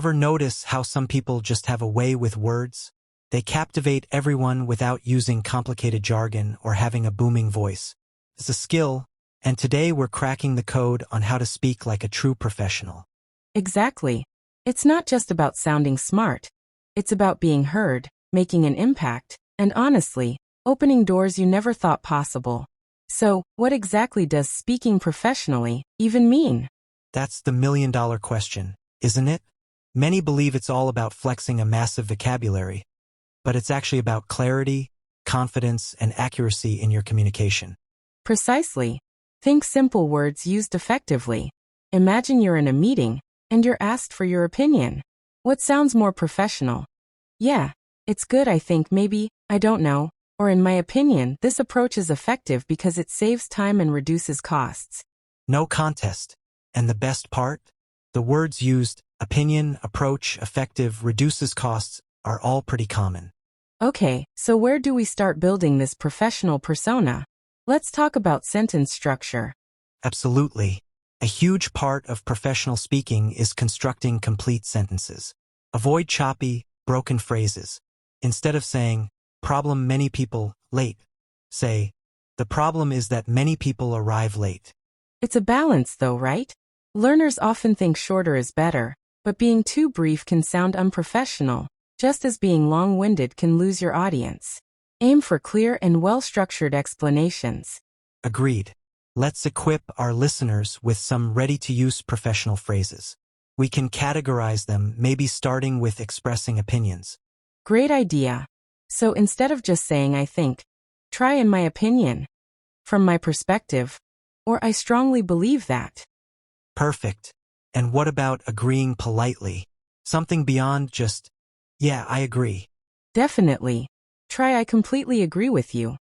Ever notice how some people just have a way with words? They captivate everyone without using complicated jargon or having a booming voice. It's a skill, and today we're cracking the code on how to speak like a true professional. Exactly. It's not just about sounding smart. It's about being heard, making an impact, and honestly, opening doors you never thought possible. So, what exactly does speaking professionally even mean? That's the million-dollar question, isn't it? Many believe it's all about flexing a massive vocabulary, but it's actually about clarity, confidence, and accuracy in your communication. Precisely. Think simple words used effectively. Imagine you're in a meeting, and you're asked for your opinion. What sounds more professional? Yeah, it's good, I think, maybe, I don't know. Or in my opinion, this approach is effective because it saves time and reduces costs. No contest. And the best part? The words used, opinion, approach, effective, reduces costs, are all pretty common. Okay, so where do we start building this professional persona? Let's talk about sentence structure. Absolutely. A huge part of professional speaking is constructing complete sentences. Avoid choppy, broken phrases. Instead of saying, problem many people, late, say, the problem is that many people arrive late. It's a balance though, right? Learners often think shorter is better, but being too brief can sound unprofessional, just as being long-winded can lose your audience. Aim for clear and well-structured explanations. Agreed. Let's equip our listeners with some ready-to-use professional phrases. We can categorize them, maybe starting with expressing opinions. Great idea. So instead of just saying I think, try in my opinion, from my perspective, or I strongly believe that. Perfect. And what about agreeing politely? Something beyond just, yeah, I agree. Definitely. Try I completely agree with you.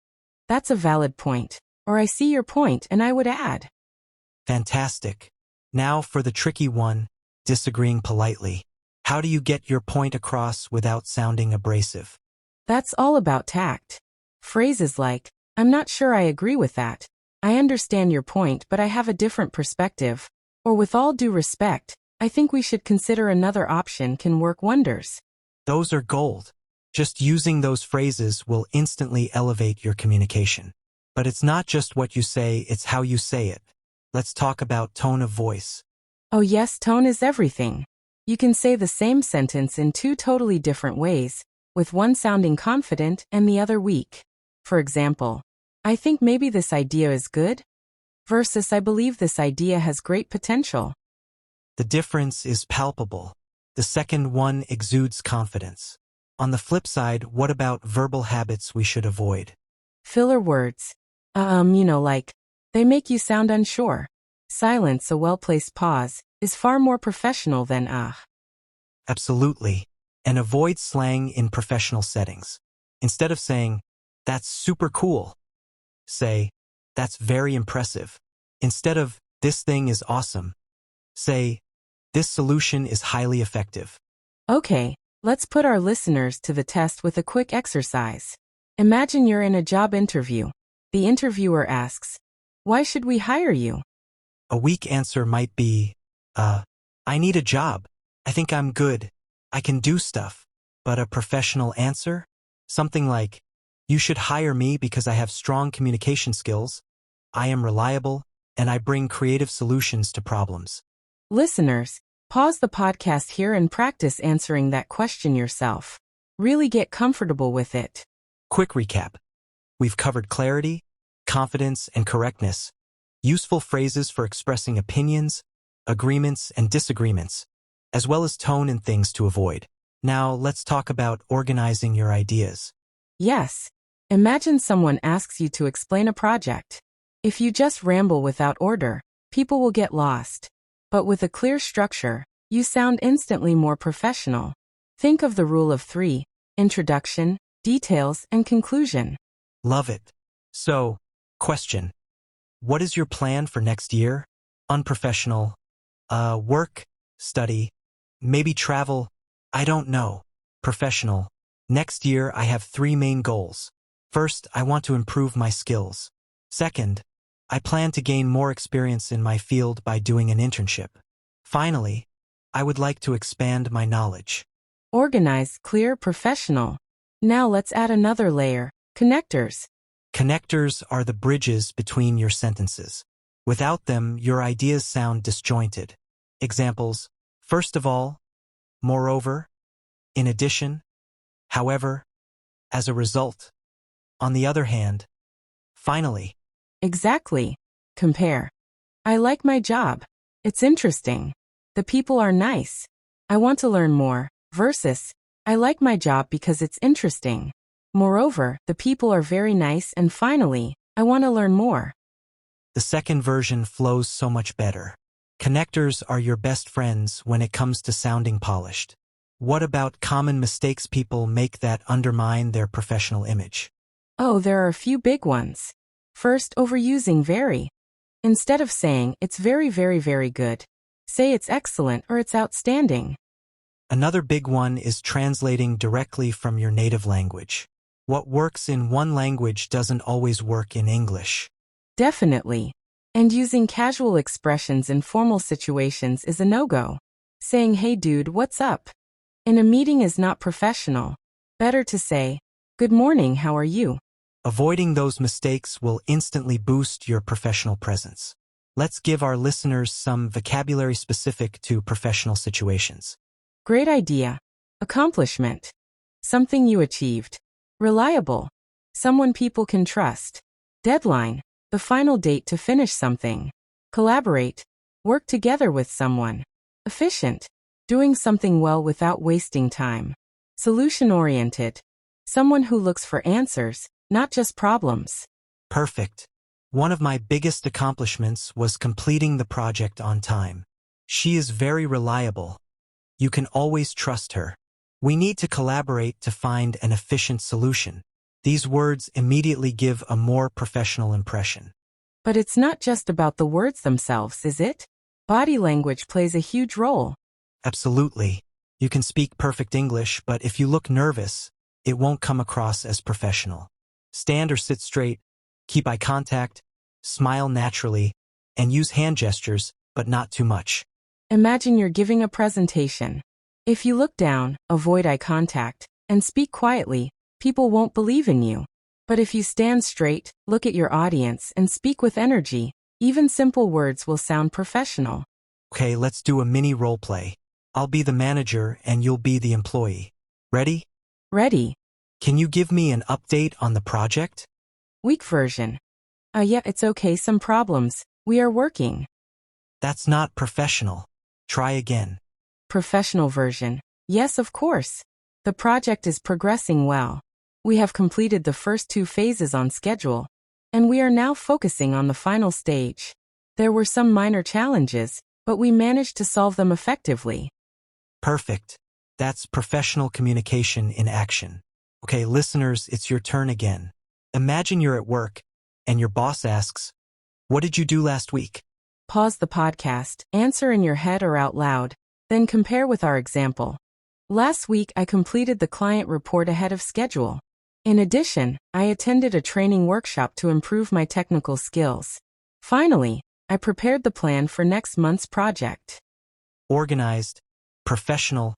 That's a valid point. Or I see your point and I would add. Fantastic. Now for the tricky one, disagreeing politely. How do you get your point across without sounding abrasive? That's all about tact. Phrases like, I'm not sure I agree with that. I understand your point, but I have a different perspective. Or with all due respect, I think we should consider another option can work wonders. Those are gold. Just using those phrases will instantly elevate your communication. But it's not just what you say, it's how you say it. Let's talk about tone of voice. Oh yes, tone is everything. You can say the same sentence in two totally different ways, with one sounding confident and the other weak. For example, I think maybe this idea is good, versus I believe this idea has great potential. The difference is palpable. The second one exudes confidence. On the flip side, what about verbal habits we should avoid? Filler words. Like, they make you sound unsure. Silence, a well-placed pause, is far more professional than Absolutely. And avoid slang in professional settings. Instead of saying, that's super cool, say, that's very impressive. Instead of, this thing is awesome, say, this solution is highly effective. Okay, let's put our listeners to the test with a quick exercise. Imagine you're in a job interview. The interviewer asks, why should we hire you? A weak answer might be, I need a job. I think I'm good. I can do stuff. But a professional answer? Something like, you should hire me because I have strong communication skills, I am reliable, and I bring creative solutions to problems. Listeners, pause the podcast here and practice answering that question yourself. Really get comfortable with it. Quick recap. We've covered clarity, confidence, and correctness, useful phrases for expressing opinions, agreements, and disagreements, as well as tone and things to avoid. Now, let's talk about organizing your ideas. Yes. Imagine someone asks you to explain a project. If you just ramble without order, people will get lost. But with a clear structure, you sound instantly more professional. Think of the rule of 3: introduction, details, and conclusion. Love it. So, question. What is your plan for next year? Unprofessional. Work, study, maybe travel. I don't know. Professional. Next year I have 3 main goals. First, I want to improve my skills. Second, I plan to gain more experience in my field by doing an internship. Finally, I would like to expand my knowledge. Organized, clear, professional. Now let's add another layer. Connectors. Connectors are the bridges between your sentences. Without them, your ideas sound disjointed. Examples: first of all, moreover, in addition, however, as a result. On the other hand, finally. Exactly. Compare. I like my job. It's interesting. The people are nice. I want to learn more. Versus, I like my job because it's interesting. Moreover, the people are very nice, and finally, I want to learn more. The second version flows so much better. Connectors are your best friends when it comes to sounding polished. What about common mistakes people make that undermine their professional image? Oh, there are a few big ones. First, overusing very. Instead of saying, it's very, very, very good, say it's excellent or it's outstanding. Another big one is translating directly from your native language. What works in one language doesn't always work in English. Definitely. And using casual expressions in formal situations is a no-go. Saying, hey dude, what's up? In a meeting is not professional. Better to say, good morning, how are you? Avoiding those mistakes will instantly boost your professional presence. Let's give our listeners some vocabulary specific to professional situations. Great idea. Accomplishment. Something you achieved. Reliable. Someone people can trust. Deadline. The final date to finish something. Collaborate. Work together with someone. Efficient. Doing something well without wasting time. Solution-oriented. Someone who looks for answers, not just problems. Perfect. One of my biggest accomplishments was completing the project on time. She is very reliable. You can always trust her. We need to collaborate to find an efficient solution. These words immediately give a more professional impression. But it's not just about the words themselves, is it? Body language plays a huge role. Absolutely. You can speak perfect English, but if you look nervous, it won't come across as professional. Stand or sit straight, keep eye contact, smile naturally, and use hand gestures, but not too much. Imagine you're giving a presentation. If you look down, avoid eye contact, and speak quietly, people won't believe in you. But if you stand straight, look at your audience, and speak with energy, even simple words will sound professional. Okay, let's do a mini role play. I'll be the manager and you'll be the employee. Ready? Ready. Can you give me an update on the project? Weak version. Yeah, it's okay, some problems. We are working. That's not professional. Try again. Professional version. Yes, of course. The project is progressing well. We have completed the first 2 phases on schedule, and we are now focusing on the final stage. There were some minor challenges, but we managed to solve them effectively. Perfect. That's professional communication in action. Okay, listeners, it's your turn again. Imagine you're at work, and your boss asks, "What did you do last week?" Pause the podcast, answer in your head or out loud, then compare with our example. Last week, I completed the client report ahead of schedule. In addition, I attended a training workshop to improve my technical skills. Finally, I prepared the plan for next month's project. Organized, professional,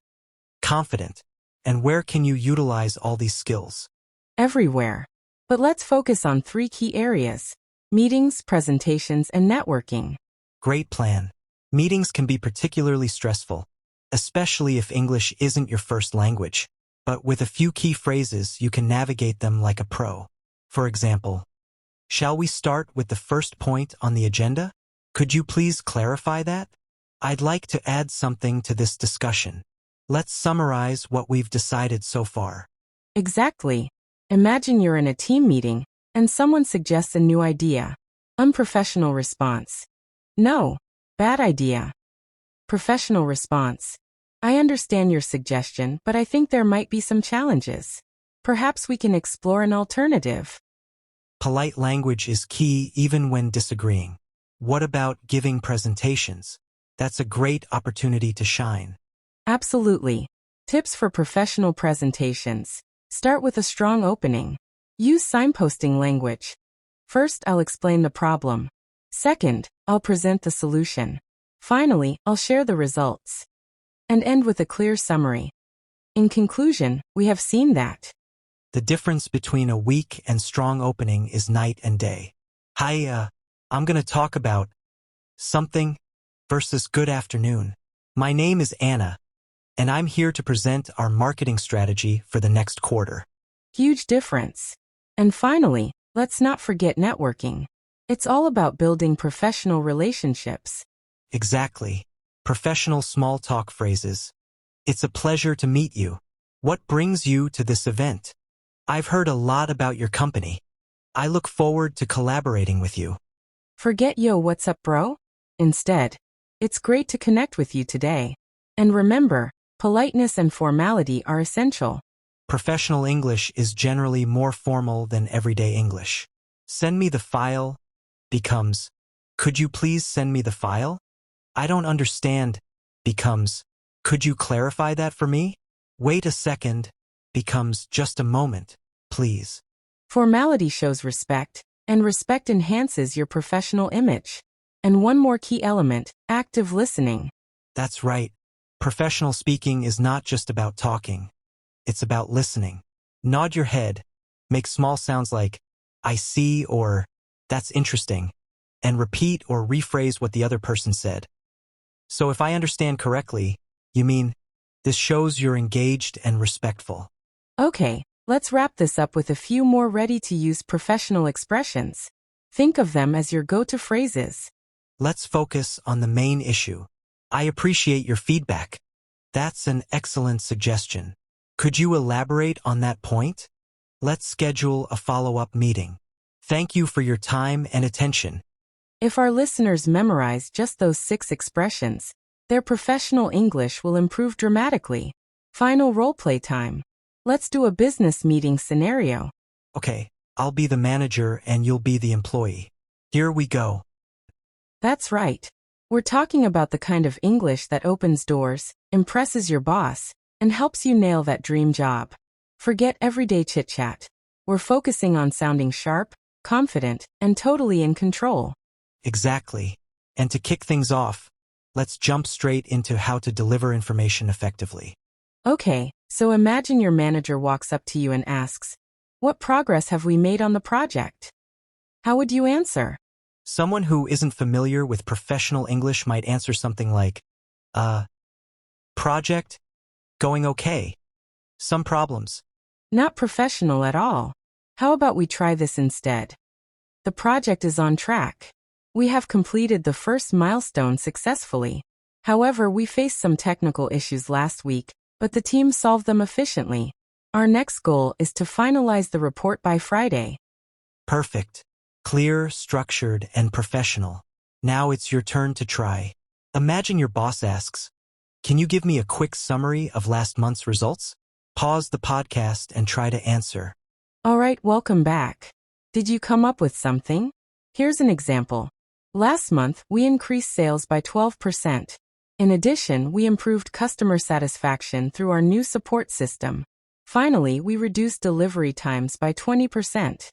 confident. And where can you utilize all these skills? Everywhere. But let's focus on 3 key areas: meetings, presentations, and networking. Great plan. Meetings can be particularly stressful, especially if English isn't your first language. But with a few key phrases, you can navigate them like a pro. For example, shall we start with the first point on the agenda? Could you please clarify that? I'd like to add something to this discussion. Let's summarize what we've decided so far. Exactly. Imagine you're in a team meeting, and someone suggests a new idea. Unprofessional response. No. Bad idea. Professional response. I understand your suggestion, but I think there might be some challenges. Perhaps we can explore an alternative. Polite language is key even when disagreeing. What about giving presentations? That's a great opportunity to shine. Absolutely. Tips for professional presentations. Start with a strong opening. Use signposting language. First, I'll explain the problem. Second, I'll present the solution. Finally, I'll share the results. and end with a clear summary. In conclusion, we have seen that The difference between a weak and strong opening is night and day. Hi, I'm gonna talk about something versus good afternoon. My name is Anna, and I'm here to present our marketing strategy for the next quarter. huge difference. And finally, let's not forget networking. It's all about building professional relationships. Exactly. Professional small talk phrases. It's a pleasure to meet you. What brings you to this event? I've heard a lot about your company. I look forward to collaborating with you. Forget yo, what's up, bro? Instead, it's great to connect with you today. And remember, politeness and formality are essential. Professional English is generally more formal than everyday English. Send me the file becomes, could you please send me the file? I don't understand becomes, could you clarify that for me? Wait a second becomes, just a moment, please. Formality shows respect, and respect enhances your professional image. And one more key element, active listening. That's right. Professional speaking is not just about talking. It's about listening. Nod your head, make small sounds like, I see, or that's interesting, and repeat or rephrase what the other person said. So if I understand correctly, you mean, this shows you're engaged and respectful. Okay, let's wrap this up with a few more ready-to-use professional expressions. Think of them as your go-to phrases. Let's focus on the main issue. I appreciate your feedback. That's an excellent suggestion. Could you elaborate on that point? Let's schedule a follow-up meeting. Thank you for your time and attention. If our listeners memorize just those 6 expressions, their professional English will improve dramatically. Final role-play time. Let's do a business meeting scenario. Okay, I'll be the manager and you'll be the employee. Here we go. That's right. We're talking about the kind of English that opens doors, impresses your boss, and helps you nail that dream job. Forget everyday chit-chat. We're focusing on sounding sharp, confident, and totally in control. Exactly. And to kick things off, let's jump straight into how to deliver information effectively. Okay, so imagine your manager walks up to you and asks, "What progress have we made on the project?" How would you answer? Someone who isn't familiar with professional English might answer something like, project? Going okay. Some problems. Not professional at all. How about we try this instead? The project is on track. We have completed the first milestone successfully. However, we faced some technical issues last week, but the team solved them efficiently. Our next goal is to finalize the report by Friday. Perfect. Clear, structured, and professional. Now it's your turn to try. Imagine your boss asks, can you give me a quick summary of last month's results? Pause the podcast and try to answer. All right, welcome back. Did you come up with something? Here's an example. Last month, we increased sales by 12%. In addition, we improved customer satisfaction through our new support system. Finally, we reduced delivery times by 20%.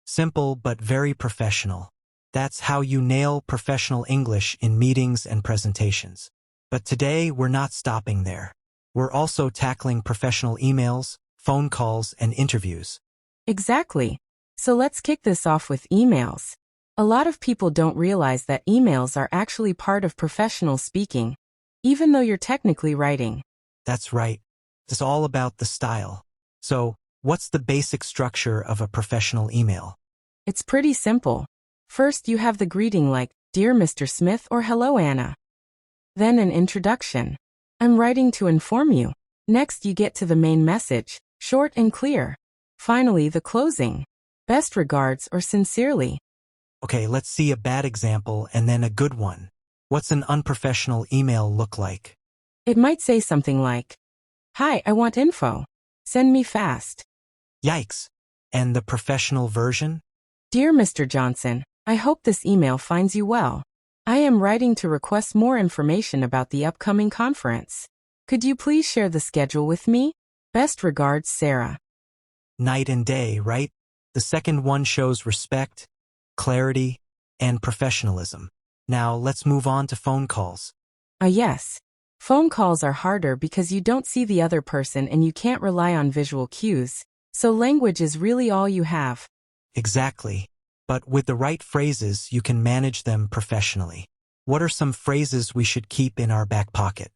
Simple but very professional. That's how you nail professional English in meetings and presentations. But today, we're not stopping there. We're also tackling professional emails, phone calls, and interviews. Exactly. So let's kick this off with emails. A lot of people don't realize that emails are actually part of professional speaking, even though you're technically writing. That's right. It's all about the style. So, what's the basic structure of a professional email? It's pretty simple. First, you have the greeting like, "Dear Mr. Smith" or "Hello, Anna." Then an introduction. "I'm writing to inform you." Next, you get to the main message, short and clear. Finally, the closing. "Best regards" or "sincerely." Okay, let's see a bad example and then a good one. What's an unprofessional email look like? It might say something like, "Hi, I want info. Send me fast." Yikes. And the professional version? "Dear Mr. Johnson, I hope this email finds you well. I am writing to request more information about the upcoming conference. Could you please share the schedule with me? Best regards, Sarah." Night and day, right? The second one shows respect, clarity, and professionalism. Now let's move on to phone calls. Yes. Phone calls are harder because you don't see the other person and you can't rely on visual cues, so language is really all you have. Exactly. But with the right phrases, you can manage them professionally. What are some phrases we should keep in our back pocket?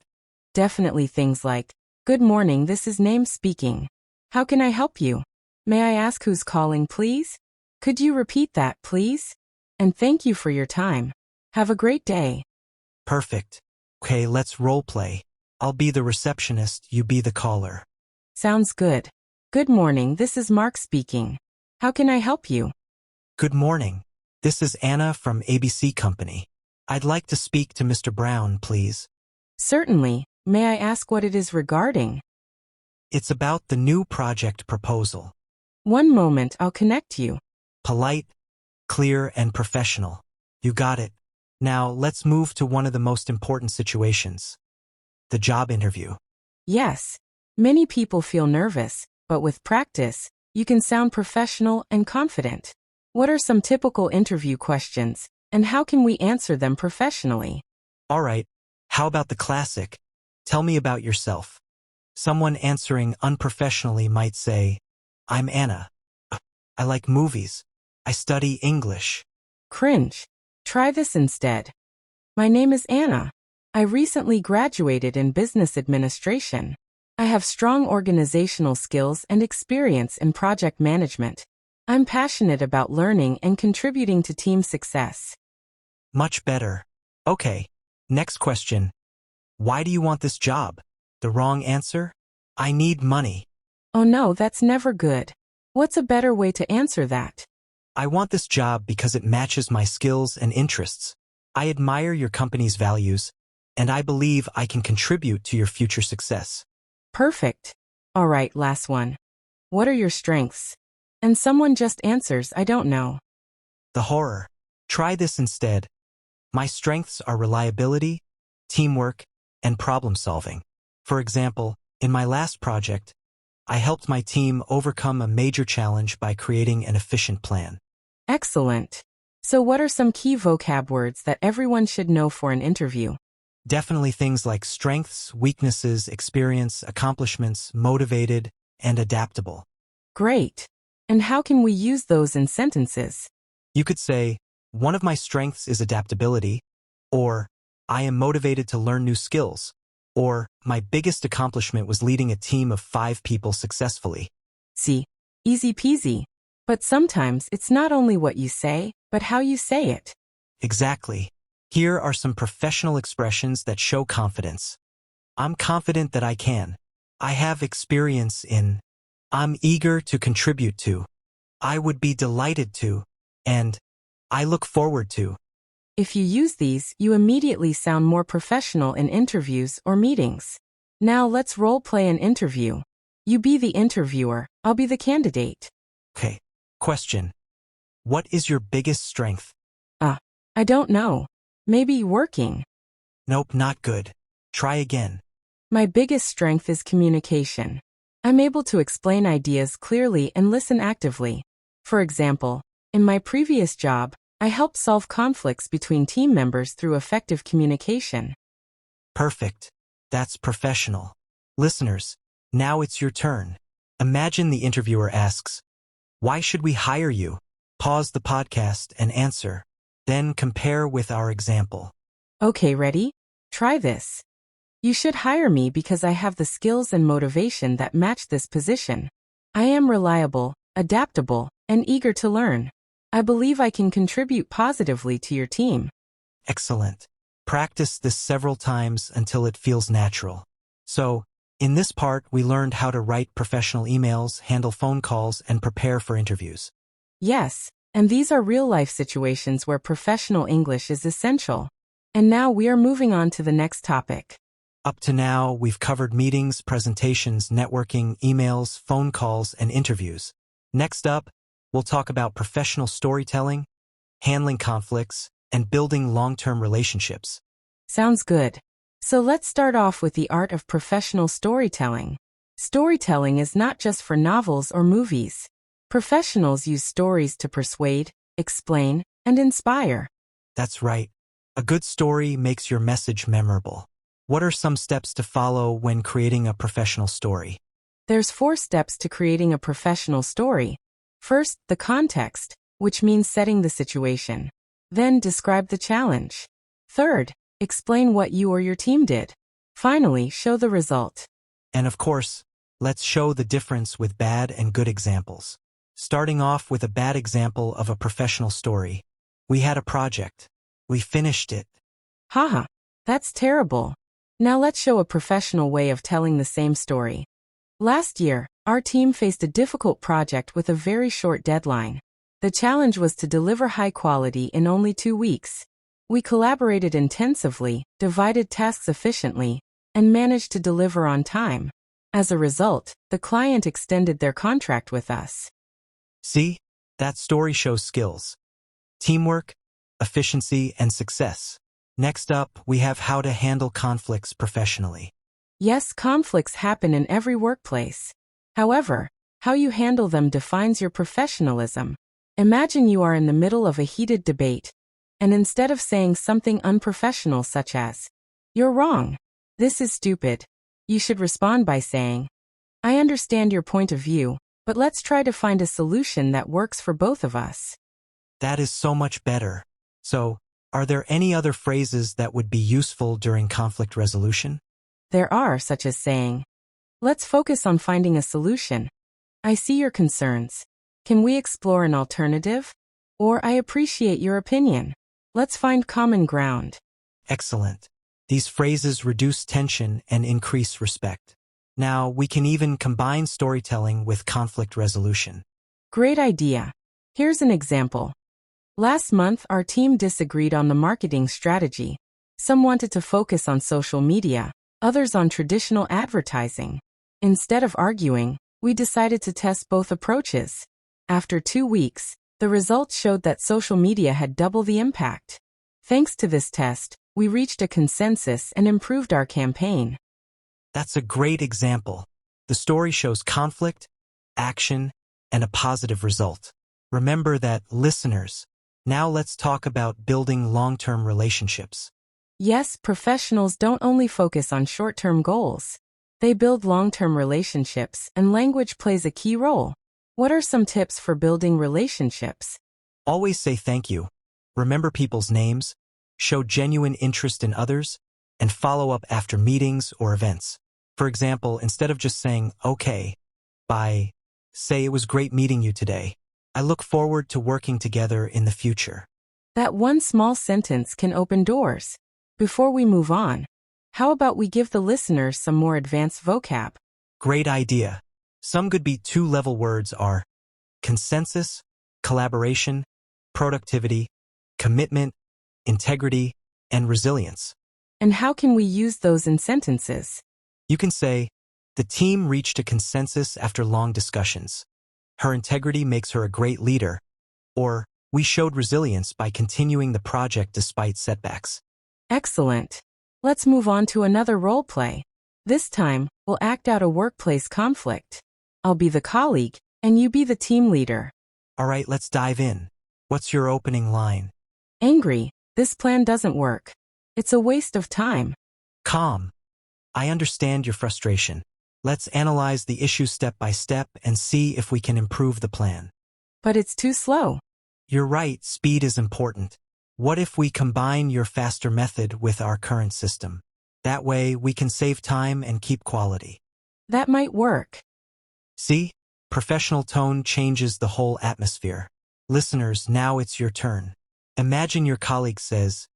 Definitely things like, "Good morning, this is Name speaking. How can I help you? May I ask who's calling, please? Could you repeat that, please? And thank you for your time. Have a great day." Perfect. Okay, let's role play. I'll be the receptionist, you be the caller. Sounds good. "Good morning, this is Mark speaking. How can I help you?" Good morning. This is Anna from ABC Company. I'd like to speak to Mr. Brown, please. Certainly. May I ask what it is regarding? It's about the new project proposal. One moment, I'll connect you. Polite, clear, and professional. You got it. Now, let's move to one of the most important situations. The job interview. Yes. Many people feel nervous, but with practice, you can sound professional and confident. What are some typical interview questions, and how can we answer them professionally? All right, how about the classic? Tell me about yourself. Someone answering unprofessionally might say, I'm Anna. I like movies. I study English. Cringe. Try this instead. My name is Anna. I recently graduated in business administration. I have strong organizational skills and experience in project management. I'm passionate about learning and contributing to team success. Much better. Okay, next question. Why do you want this job? The wrong answer? I need money. Oh no, that's never good. What's a better way to answer that? I want this job because it matches my skills and interests. I admire your company's values, and I believe I can contribute to your future success. Perfect. All right, last one. What are your strengths? And someone just answers, I don't know. The horror. Try this instead. My strengths are reliability, teamwork, and problem solving. For example, in my last project, I helped my team overcome a major challenge by creating an efficient plan. Excellent. So what are some key vocab words that everyone should know for an interview? Definitely things like strengths, weaknesses, experience, accomplishments, motivated, and adaptable. Great. And how can we use those in sentences? You could say, one of my strengths is adaptability, or I am motivated to learn new skills, or my biggest accomplishment was leading a team of 5 people successfully. See, easy peasy. But sometimes it's not only what you say, but how you say it. Exactly. Here are some professional expressions that show confidence. I'm confident that I can. I have experience in. I'm eager to contribute to. I would be delighted to. And I look forward to. If you use these, you immediately sound more professional in interviews or meetings. Now let's role play an interview. You be the interviewer, I'll be the candidate. Okay. Question. What is your biggest strength? I don't know. Maybe working. Nope, not good. Try again. My biggest strength is communication. I'm able to explain ideas clearly and listen actively. For example, in my previous job, I helped solve conflicts between team members through effective communication. Perfect. That's professional. Listeners, now it's your turn. Imagine the interviewer asks, why should we hire you? Pause the podcast and answer. Then compare with our example. Okay, ready? Try this. You should hire me because I have the skills and motivation that match this position. I am reliable, adaptable, and eager to learn. I believe I can contribute positively to your team. Excellent. Practice this several times until it feels natural. So, in this part, we learned how to write professional emails, handle phone calls, and prepare for interviews. Yes, and these are real-life situations where professional English is essential. And now we are moving on to the next topic. Up to now, we've covered meetings, presentations, networking, emails, phone calls, and interviews. Next up, we'll talk about professional storytelling, handling conflicts, and building long-term relationships. Sounds good. So let's start off with the art of professional storytelling. Storytelling is not just for novels or movies. Professionals use stories to persuade, explain, and inspire. That's right. A good story makes your message memorable. What are some steps to follow when creating a professional story? There's 4 steps to creating a professional story. First, the context, which means setting the situation. Then, describe the challenge. Third, explain what you or your team did. Finally, show the result. And of course, let's show the difference with bad and good examples. Starting off with a bad example of a professional story. We had a project. We finished it. Haha, that's terrible. Now let's show a professional way of telling the same story. Last year, our team faced a difficult project with a very short deadline. The challenge was to deliver high quality in only 2 weeks. We collaborated intensively, divided tasks efficiently, and managed to deliver on time. As a result, the client extended their contract with us. See? That story shows skills. Teamwork, efficiency, and success. Next up, we have how to handle conflicts professionally. Yes, conflicts happen in every workplace. However, how you handle them defines your professionalism. Imagine you are in the middle of a heated debate, and instead of saying something unprofessional such as, "You're wrong. This is stupid," you should respond by saying, "I understand your point of view, but let's try to find a solution that works for both of us." That is so much better. So, are there any other phrases that would be useful during conflict resolution? There are, such as saying, "Let's focus on finding a solution. I see your concerns. Can we explore an alternative?" Or, "I appreciate your opinion. Let's find common ground." Excellent. These phrases reduce tension and increase respect. Now, we can even combine storytelling with conflict resolution. Great idea. Here's an example. Last month, our team disagreed on the marketing strategy. Some wanted to focus on social media, others on traditional advertising. Instead of arguing, we decided to test both approaches. After 2 weeks, the results showed that social media had double the impact. Thanks to this test, we reached a consensus and improved our campaign. That's a great example. The story shows conflict, action, and a positive result. Remember that, listeners. Now let's talk about building long-term relationships. Yes, professionals don't only focus on short-term goals. They build long-term relationships, and language plays a key role. What are some tips for building relationships? Always say thank you. Remember people's names, show genuine interest in others, and follow up after meetings or events. For example, instead of just saying, "Okay, bye," say, "It was great meeting you today. I look forward to working together in the future." That one small sentence can open doors. Before we move on, how about we give the listeners some more advanced vocab? Great idea. Some good be 2-level words are consensus, collaboration, productivity, commitment, integrity, and resilience. And how can we use those in sentences? You can say, "The team reached a consensus after long discussions. Her integrity makes her a great leader," or, "We showed resilience by continuing the project despite setbacks." Excellent. Let's move on to another role play. This time, we'll act out a workplace conflict. I'll be the colleague, and you be the team leader. All right, let's dive in. What's your opening line? Angry, this plan doesn't work. It's a waste of time. Calm. I understand your frustration. Let's analyze the issue step by step and see if we can improve the plan. But it's too slow. You're right, speed is important. What if we combine your faster method with our current system? That way, we can save time and keep quality. That might work. See? Professional tone changes the whole atmosphere. Listeners, now it's your turn. Imagine your colleague says,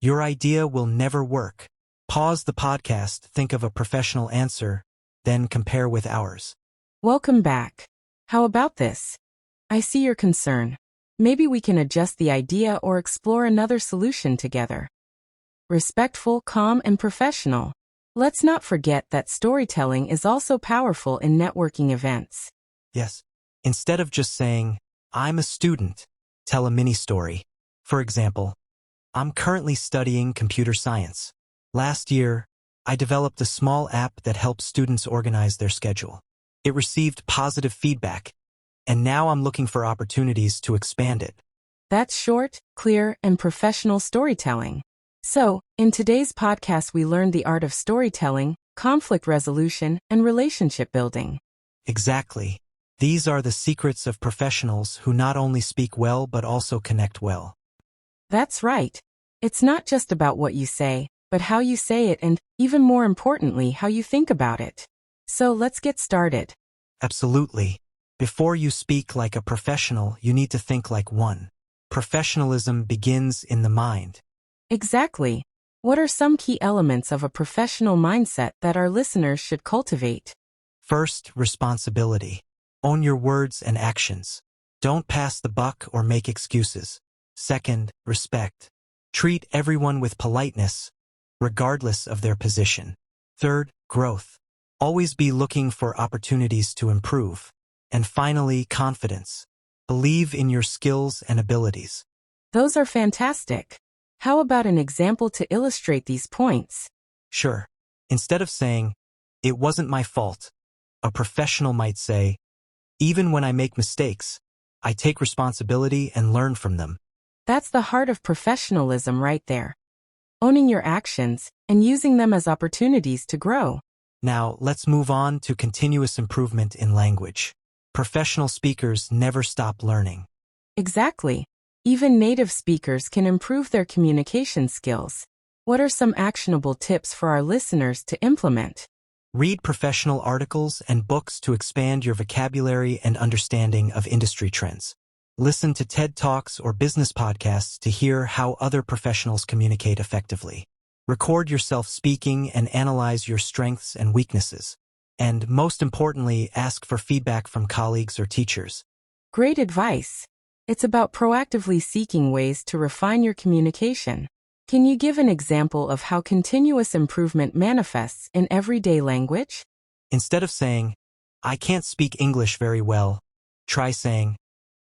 "Your idea will never work." Pause the podcast, think of a professional answer, then compare with ours. Welcome back. How about this? I see your concern. Maybe we can adjust the idea or explore another solution together. Respectful, calm, and professional. Let's not forget that storytelling is also powerful in networking events. Yes. Instead of just saying, "I'm a student," tell a mini story. For example, "I'm currently studying computer science. Last year, I developed a small app that helps students organize their schedule. It received positive feedback, and now I'm looking for opportunities to expand it." That's short, clear, and professional storytelling. So, in today's podcast, we learned the art of storytelling, conflict resolution, and relationship building. Exactly. These are the secrets of professionals who not only speak well but also connect well. That's right. It's not just about what you say, but how you say it and, even more importantly, how you think about it. So let's get started. Absolutely. Before you speak like a professional, you need to think like one. Professionalism begins in the mind. Exactly. What are some key elements of a professional mindset that our listeners should cultivate? First, responsibility. Own your words and actions. Don't pass the buck or make excuses. Second, respect. Treat everyone with politeness, regardless of their position. Third, growth. Always be looking for opportunities to improve. And finally, confidence. Believe in your skills and abilities. Those are fantastic. How about an example to illustrate these points? Sure. Instead of saying, "It wasn't my fault," a professional might say, "Even when I make mistakes, I take responsibility and learn from them." That's the heart of professionalism right there. Owning your actions and using them as opportunities to grow. Now, let's move on to continuous improvement in language. Professional speakers never stop learning. Exactly. Even native speakers can improve their communication skills. What are some actionable tips for our listeners to implement? Read professional articles and books to expand your vocabulary and understanding of industry trends. Listen to TED Talks or business podcasts to hear how other professionals communicate effectively. Record yourself speaking and analyze your strengths and weaknesses. And most importantly, ask for feedback from colleagues or teachers. Great advice. It's about proactively seeking ways to refine your communication. Can you give an example of how continuous improvement manifests in everyday language? Instead of saying, "I can't speak English very well," try saying,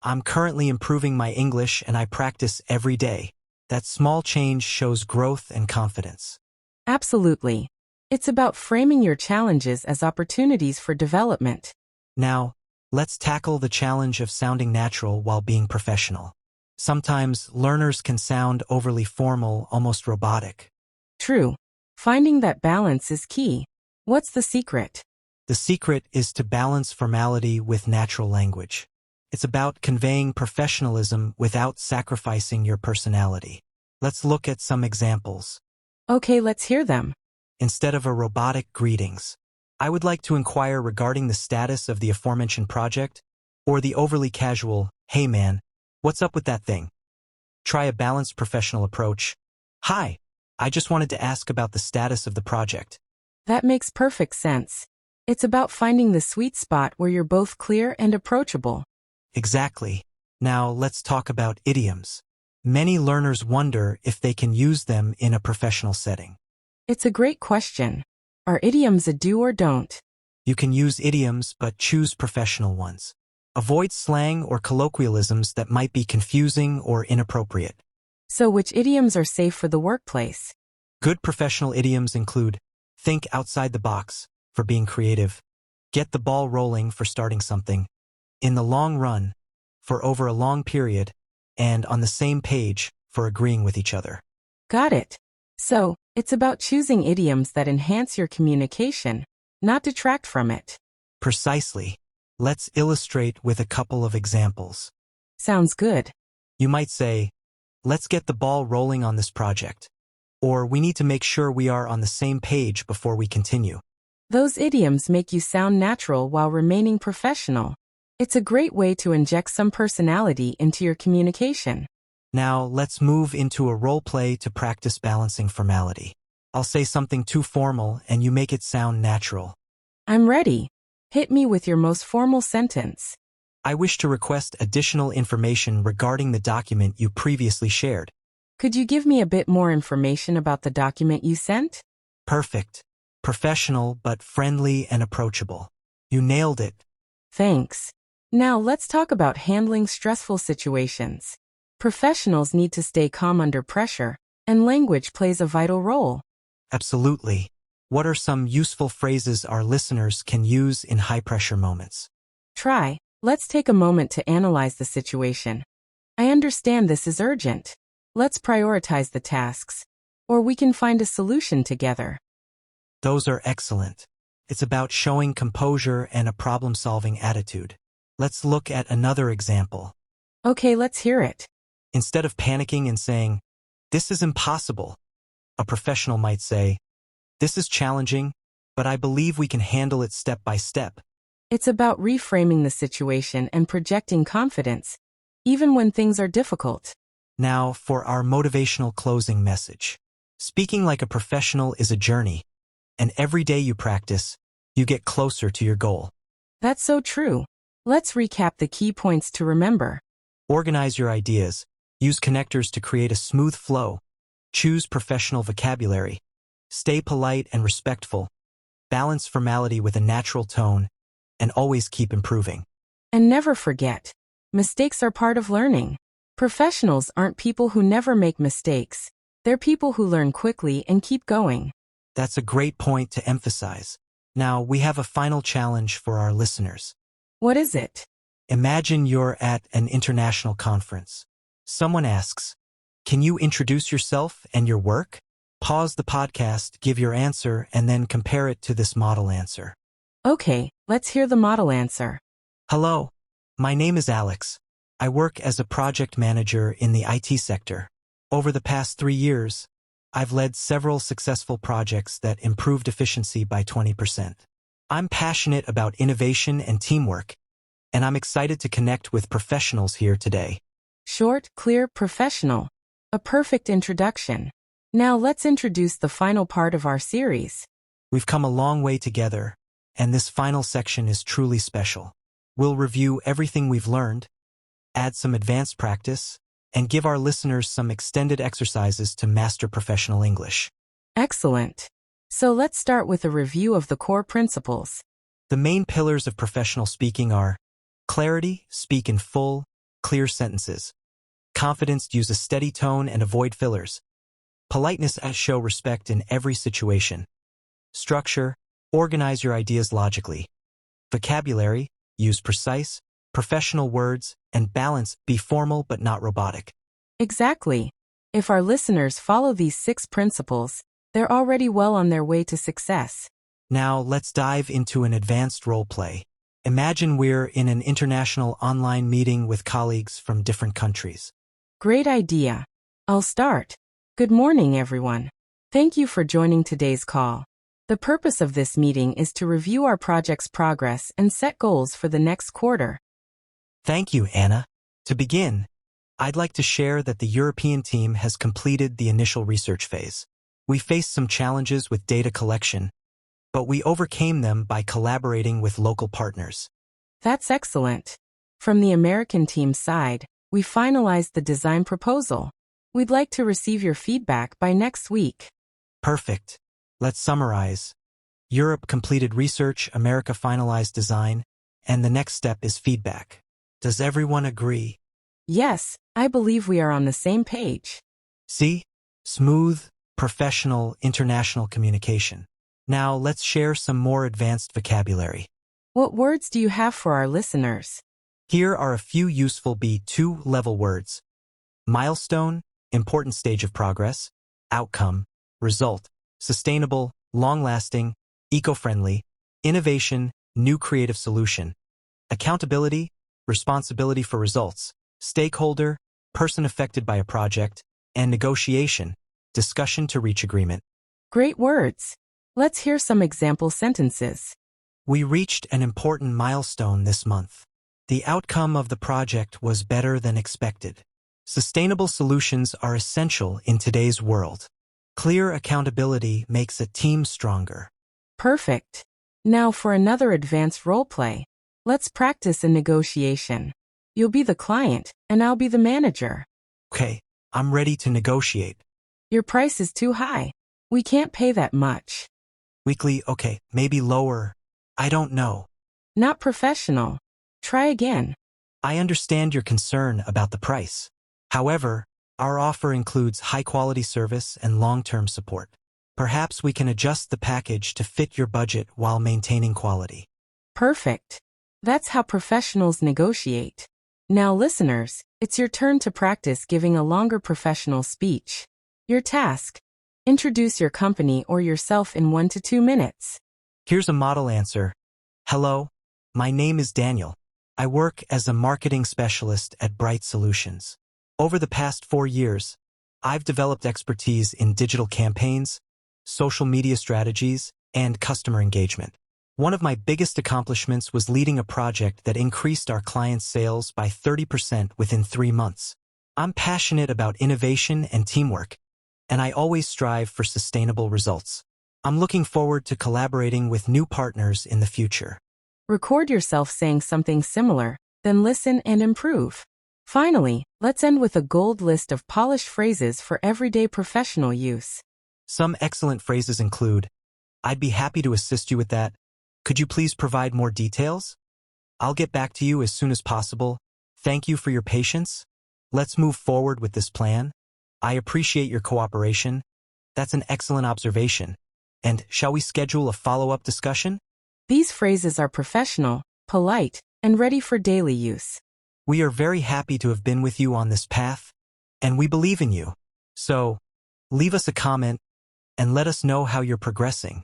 "I'm currently improving my English and I practice every day." That small change shows growth and confidence. Absolutely. It's about framing your challenges as opportunities for development. Now, let's tackle the challenge of sounding natural while being professional. Sometimes learners can sound overly formal, almost robotic. True. Finding that balance is key. What's the secret? The secret is to balance formality with natural language. It's about conveying professionalism without sacrificing your personality. Let's look at some examples. Okay, let's hear them. Instead of a robotic greetings, "I would like to inquire regarding the status of the aforementioned project," or the overly casual, "Hey man, what's up with that thing?" Try a balanced professional approach. "Hi, I just wanted to ask about the status of the project." That makes perfect sense. It's about finding the sweet spot where you're both clear and approachable. Exactly. Now let's talk about idioms. Many learners wonder if they can use them in a professional setting. It's a great question. Are idioms a do or don't? You can use idioms, but choose professional ones. Avoid slang or colloquialisms that might be confusing or inappropriate. So which idioms are safe for the workplace? Good professional idioms include think outside the box for being creative, get the ball rolling for starting something, in the long run for over a long period, and on the same page for agreeing with each other. Got it. So, it's about choosing idioms that enhance your communication, not detract from it. Precisely. Let's illustrate with a couple of examples. Sounds good. You might say, "Let's get the ball rolling on this project," or "We need to make sure we are on the same page before we continue." Those idioms make you sound natural while remaining professional. It's a great way to inject some personality into your communication. Now, let's move into a role play to practice balancing formality. I'll say something too formal and you make it sound natural. I'm ready. Hit me with your most formal sentence. "I wish to request additional information regarding the document you previously shared." Could you give me a bit more information about the document you sent? Perfect. Professional but friendly and approachable. You nailed it. Thanks. Now let's talk about handling stressful situations. Professionals need to stay calm under pressure, and language plays a vital role. Absolutely. What are some useful phrases our listeners can use in high-pressure moments? Try. Let's take a moment to analyze the situation. I understand this is urgent. Let's prioritize the tasks. or we can find a solution together. Those are excellent. It's about showing composure and a problem-solving attitude. Let's look at another example. Okay, let's hear it. Instead of panicking and saying, "This is impossible," a professional might say, "This is challenging, but I believe we can handle it step by step." It's about reframing the situation and projecting confidence, even when things are difficult. Now, for our motivational closing message. Speaking like a professional is a journey, and every day you practice, you get closer to your goal. That's so true. Let's recap the key points to remember. Organize your ideas. Use connectors to create a smooth flow. Choose professional vocabulary. Stay polite and respectful. Balance formality with a natural tone, and always keep improving. And never forget, mistakes are part of learning. Professionals aren't people who never make mistakes. They're people who learn quickly and keep going. That's a great point to emphasize. Now, we have a final challenge for our listeners. What is it? Imagine you're at an international conference. Someone asks, "Can you introduce yourself and your work?" Pause the podcast, give your answer, and then compare it to this model answer. Okay, let's hear the model answer. Hello, my name is Alex. I work as a project manager in the IT sector. Over the past 3 years, I've led several successful projects that improved efficiency by 20%. I'm passionate about innovation and teamwork, and I'm excited to connect with professionals here today. Short, clear, professional. A perfect introduction. Now let's introduce the final part of our series. We've come a long way together, and this final section is truly special. We'll review everything we've learned, add some advanced practice, and give our listeners some extended exercises to master professional English. Excellent. So let's start with a review of the core principles. The main pillars of professional speaking are clarity, speak in full, clear sentences. Confidence, use a steady tone and avoid fillers. Politeness, show respect in every situation. Structure, organize your ideas logically. Vocabulary, use precise, professional words, and balance, be formal but not robotic. Exactly. If our listeners follow these 6 principles, they're already well on their way to success. Now let's dive into an advanced role play. Imagine we're in an international online meeting with colleagues from different countries. Great idea. I'll start. Good morning, everyone. Thank you for joining today's call. The purpose of this meeting is to review our project's progress and set goals for the next quarter. Thank you, Anna. To begin, I'd like to share that the European team has completed the initial research phase. We faced some challenges with data collection, but we overcame them by collaborating with local partners. That's excellent. From the American team's side, we finalized the design proposal. We'd like to receive your feedback by next week. Perfect. Let's summarize. Europe completed research, America finalized design, and the next step is feedback. Does everyone agree? Yes, I believe we are on the same page. See? Smooth, professional, international communication. Now let's share some more advanced vocabulary. What words do you have for our listeners? Here are a few useful B2 level words. Milestone, important stage of progress. Outcome, result. Sustainable, long-lasting, eco-friendly. Innovation, new creative solution. Accountability, responsibility for results. Stakeholder, person affected by a project. And negotiation, discussion to reach agreement. Great words. Let's hear some example sentences. We reached an important milestone this month. The outcome of the project was better than expected. Sustainable solutions are essential in today's world. Clear accountability makes a team stronger. Perfect. Now for another advanced role play. Let's practice a negotiation. You'll be the client, and I'll be the manager. Okay, I'm ready to negotiate. Your price is too high. We can't pay that much. Weekly, okay, maybe lower. I don't know. Not professional. Try again. I understand your concern about the price. However, our offer includes high-quality service and long-term support. Perhaps we can adjust the package to fit your budget while maintaining quality. Perfect. That's how professionals negotiate. Now, listeners, it's your turn to practice giving a longer professional speech. Your task: Introduce your company or yourself in 1 to 2 minutes. Here's a model answer. Hello, my name is Daniel. I work as a marketing specialist at Bright Solutions. Over the past 4 years, I've developed expertise in digital campaigns, social media strategies, and customer engagement. One of my biggest accomplishments was leading a project that increased our clients' sales by 30% within 3 months. I'm passionate about innovation and teamwork, and I always strive for sustainable results. I'm looking forward to collaborating with new partners in the future. Record yourself saying something similar, then listen and improve. Finally, let's end with a gold list of polished phrases for everyday professional use. Some excellent phrases include, I'd be happy to assist you with that. Could you please provide more details? I'll get back to you as soon as possible. Thank you for your patience. Let's move forward with this plan. I appreciate your cooperation. That's an excellent observation. And shall we schedule a follow-up discussion? These phrases are professional, polite, and ready for daily use. We are very happy to have been with you on this path, and we believe in you. So, leave us a comment and let us know how you're progressing.